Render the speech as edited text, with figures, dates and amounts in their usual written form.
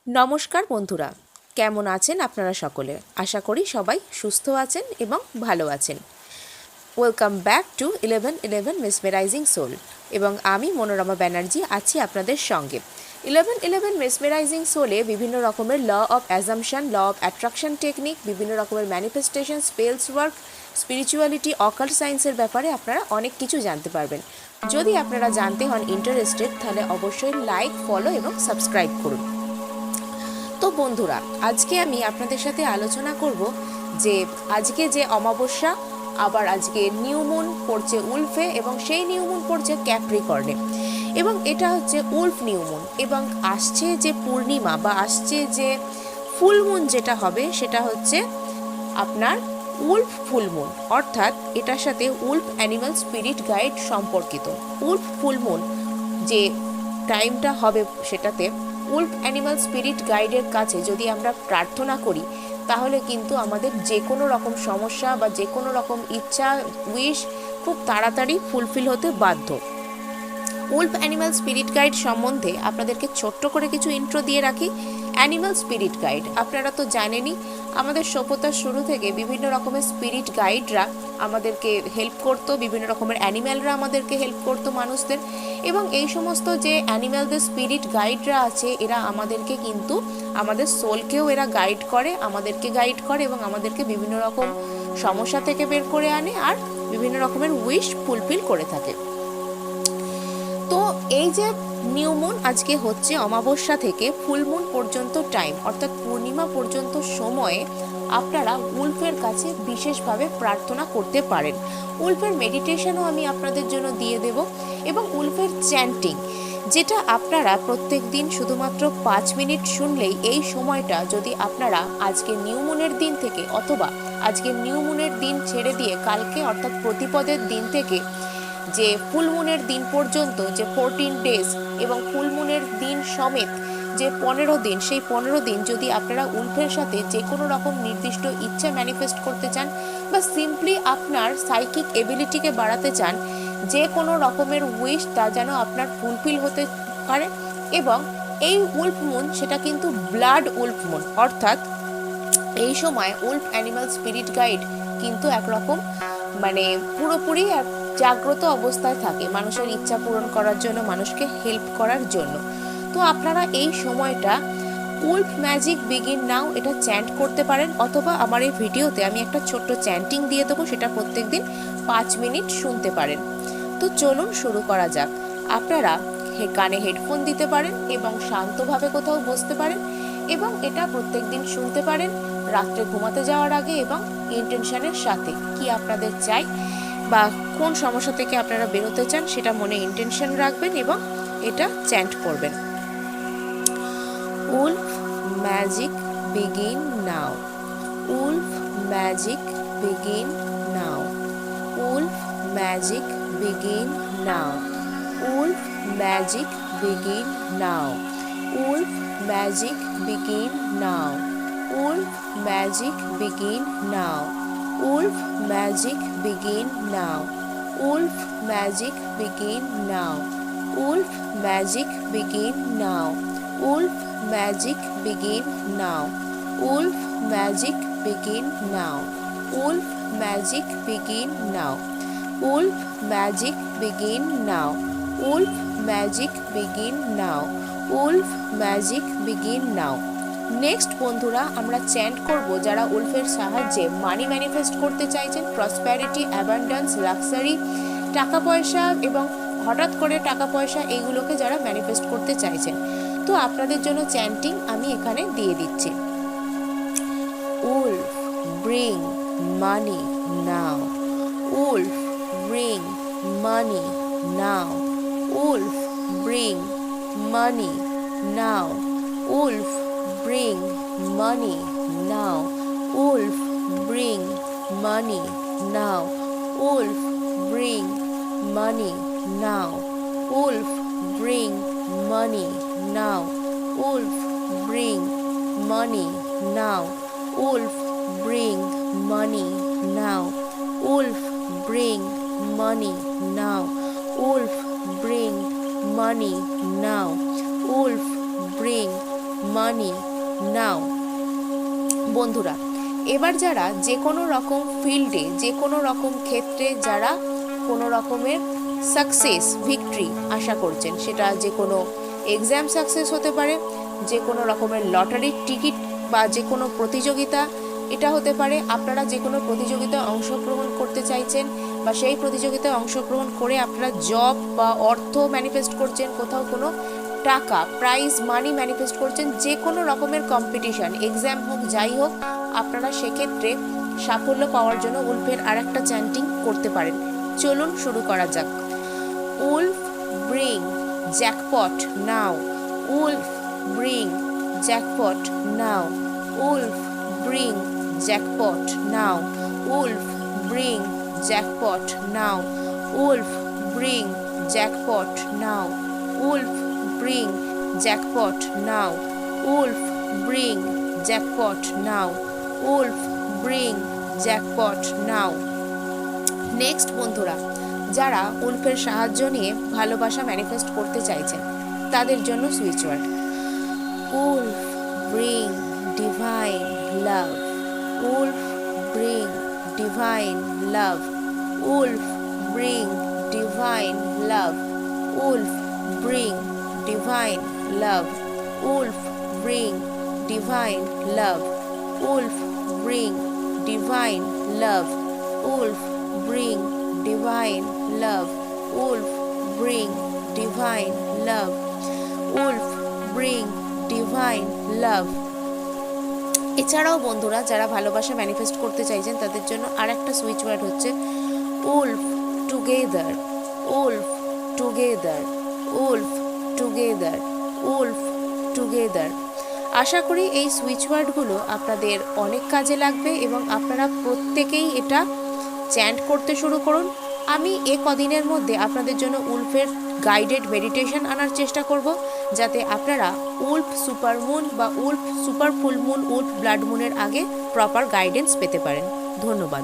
নমস্কার বন্ধুরা, কেমন আছেন আপনারা সকলে? আশা করি সবাই সুস্থ আছেন এবং ভালো আছেন। Welcome back to 1111 mesmerizing soul এবং আমি মনোরমা ব্যানার্জি আছি আপনাদের সঙ্গে। 1111 মেসমেরাইজিং সোলে বিভিন্ন রকমের law of assumption, law of attraction technique, বিভিন্ন রকমের manifestation, spells work, spirituality, occult সায়েন্সের ব্যাপারে আপনারা অনেক কিছু জানতে পারবেন। যদি আপনারা জানতে হন ইন্টারেস্টেড, তাহলে অবশ্যই লাইক, ফলো এবং সাবস্ক্রাইব করুন। তো বন্ধুরা, আজকে আমি আপনাদের সাথে আলোচনা করব যে আজকে যে অমাবস্যা, আবার আজকে নিউমুন পড়ছে উলফে এবং সেই নিউমুন পড়ছে ক্যাপ্রিকর্নে, এবং এটা হচ্ছে উলফ নিউমুন। এবং আসছে যে পূর্ণিমা বা আসছে যে ফুলমুন যেটা হবে সেটা হচ্ছে আপনার উলফ ফুলমুন, অর্থাৎ এটার সাথে উলফ অ্যানিমাল স্পিরিট গাইড সম্পর্কিত। উলফ ফুলমুন যে টাইমটা হবে সেটাতে উলফ অ্যানিমাল স্পিরিট গাইডের কাছে যদি আমরা প্রার্থনা করি, তাহলে কিন্তু আমাদের যে কোনো রকম সমস্যা বা যে কোনো রকম ইচ্ছা, উইশ খুব তাড়াতাড়ি ফুলফিল হতে বাধ্য। উলফ অ্যানিমাল স্পিরিট গাইড সম্বন্ধে আপনাদেরকে ছোট্ট করে কিছু ইন্ট্রো দিয়ে রাখি। অ্যানিমাল স্পিরিট গাইড আপনারা তো জানেনই, আমাদের সভ্যতার শুরু থেকে বিভিন্ন রকমের স্পিরিট গাইডরা আমাদেরকে হেল্প করতো, বিভিন্ন রকমের অ্যানিম্যালরা আমাদেরকে হেল্প করতো মানুষদের। এবং এই সমস্ত যে অ্যানিম্যালদের স্পিরিট গাইডরা আছে, এরা আমাদেরকে কিন্তু আমাদের সোলকেও এরা গাইড করে, আমাদেরকে গাইড করে এবং আমাদেরকে বিভিন্ন রকম সমস্যা থেকে বের করে আনে আর বিভিন্ন রকমের উইশ ফুলফিল করে থাকে। তো এই যে নিউমুন আজকে হচ্ছে অমাবস্যা থেকে ফুলমুন পর্যন্ত টাইম, অর্থাৎ পূর্ণিমা পর্যন্ত সময়ে আপনারা উলফের কাছে বিশেষভাবে প্রার্থনা করতে পারেন। উলফের মেডিটেশনও আমি আপনাদের জন্য দিয়ে দেব, এবং উলফের চ্যান্টিং, যেটা আপনারা প্রত্যেক দিন শুধুমাত্র 5 মিনিট শুনলেই এই সময়টা যদি আপনারা আজকে নিউমুনের দিন থেকে অথবা আজকে নিউমুনের দিন ছেড়ে দিয়ে কালকে অর্থাৎ প্রতিপদের দিন থেকে যে ফুলমুনের দিন পর্যন্ত যে 14 ডেজ এবং ফুলমুনের দিন সমেত যে 15 দিন, সেই 15 দিন যদি আপনারা উলফের সাথে যে কোনো রকম নির্দিষ্ট ইচ্ছা ম্যানিফেস্ট করতে চান বা সিম্পলি আপনার সাইকিক এবিলিটিকে বাড়াতে চান, যে কোনো রকমের উইশ তা যেন আপনার ফুলফিল হতে পারে। এবং এই উলফ মুন সেটা কিন্তু ব্লাড উলফ মুন, অর্থাৎ এই সময় উলফ অ্যানিমাল স্পিরিট গাইড কিন্তু একরকম পুরোপুরি জাগ্রত অবস্থায় থাকে মানুষের ইচ্ছা পূরণ করার জন্য, মানুষকে হেল্প করার জন্য। তো আপনারা এই সময়টা উলফ ম্যাজিক বিগিন নাও এটা চ্যান্ট করতে পারেন, অথবা আমার এই ভিডিওতে আমি একটা ছোট্ট চ্যান্টিং দিয়ে দেবো, সেটা প্রত্যেকদিন 5 মিনিট শুনতে পারেন। তো চলুন শুরু করা যাক। আপনারা কানে হেডফোন দিতে পারেন এবং শান্তভাবে কোথাও বসতে পারেন, এবং এটা প্রত্যেকদিন শুনতে পারেন রাত্রে ঘুমাতে যাওয়ার আগে, এবং ইন্টেনশনের সাথে কি আপনাদের চাই বা কোন সমস্যা থেকে আপনারা বেরোতে চান সেটা মনে ইন্টেনশন রাখবেন এবং এটা চ্যান্ট করবেন। উলফ ম্যাজিক বিগিন নাও, উলফ ম্যাজিক বিগিন নাও, উলফ ম্যাজিক বিগিন নাও, উলফ ম্যাজিক বিগিন নাও, উলফ ম্যাজিক বিগিন নাও, উলফ ম্যাজিক বিগিন নাও, উলফ ম্যাজিক বিগিন নাও, উলফ ম্যাজিক বিগিন নাও, উলফ ম্যাজিক বিগিন নাও, উলফ ম্যাজিক বিগিন নাও, Wolf magic begin নাও, Wolf magic begin নাও, Wolf magic begin নাও, Wolf magic begin নাও, Wolf magic begin নাও। Next বন্ধুরা, আমরা chant করব যারা উলফের সাহায্যে মানি manifest করতে চাইছেন, prosperity, abundance, luxury, টাকা পয়সা এবং হঠাৎ করে টাকা পয়সা, এইগুলোকে যারা ম্যানিফেস্ট করতে চাইছেন। তো আপনাদের জন্য চ্যান্টিং আমি এখানে দিয়ে দিচ্ছি। উলফ ব্রিং মানি নাও, উলফ ব্রিং মানি নাও, উলফ ব্রিং মানি নাও, Wolf bring money now, wolf bring money now, wolf bring money now, wolf bring money now, wolf bring money now, wolf bring money now, wolf bring money now, wolf bring money now, wolf bring মানি নাও। বন্ধুরা, এবার যারা যে কোনো রকম ফিল্ডে, যে কোনো রকম ক্ষেত্রে যারা কোনো রকমের সাকসেস, ভিক্টরি আশা করছেন, সেটা যে কোনো এক্সাম সাকসেস হতে পারে, যে কোনো রকমের লটারির টিকিট বা যে কোনো প্রতিযোগিতা এটা হতে পারে, আপনারা যে কোনো প্রতিযোগিতায় অংশগ্রহণ করতে চাইছেন বা সেই প্রতিযোগিতায় অংশগ্রহণ করে আপনারা জব বা অর্থ ম্যানিফেস্ট করছেন, কোথাও কোনো টাকা, প্রাইজ মানি ম্যানিফেস্ট করছেন, যে কোনো রকমের কম্পিটিশন, এক্সাম হোক, যাই হোক, আপনারা সেক্ষেত্রে সাফল্য পাওয়ার জন্য উলফের আর একটা চ্যান্টিং করতে পারেন। চলুন শুরু করা যাক। উলফ ব্রিং জ্যাকপট নাও, উলফ ব্রিং জ্যাকপট নাও, উলফ ব্রিং জ্যাকপট নাও, উলফ ব্রিং জ্যাকপট নাও, উলফ ব্রিং জ্যাকপট নাও, উলফ ব্রিং জ্যাকপট নাও, উলফ ব্রিং জ্যাকপট নাও, উলফ ব্রিং জ্যাকপট নাও। নেক্সট বন্ধুরা, যারা উলফের সাহায্য নিয়ে ভালোবাসা ম্যানিফেস্ট করতে চাইছেন তাদের জন্য switch word wolf bring divine love, wolf bring divine love, wolf bring divine love, wolf bring divine love, wolf bring divine love, wolf bring divine love, wolf bring divine love, wolf bring divine love, wolf bring divine love। এছাড়াও বন্ধুরা, যারা ভালোবাসা manifest করতে চাইছেন তাদের জন্য আর একটা switch word হচ্ছে wolf together, wolf together, wolf together, wolf together। আশা করি এই সুইচ ওয়ার্ডগুলো আপনাদের অনেক কাজে লাগবে এবং আপনারা প্রত্যেকেই এটা চ্যান্ট করতে শুরু করুন। আমি কদিনের মধ্যে আপনাদের জন্য উলফের গাইডেড মেডিটেশন আনার চেষ্টা করব, যাতে আপনারা উলফ সুপারমুন বা wolf super full moon, wolf blood মুনের আগে প্রপার গাইডেন্স পেতে পারেন। ধন্যবাদ।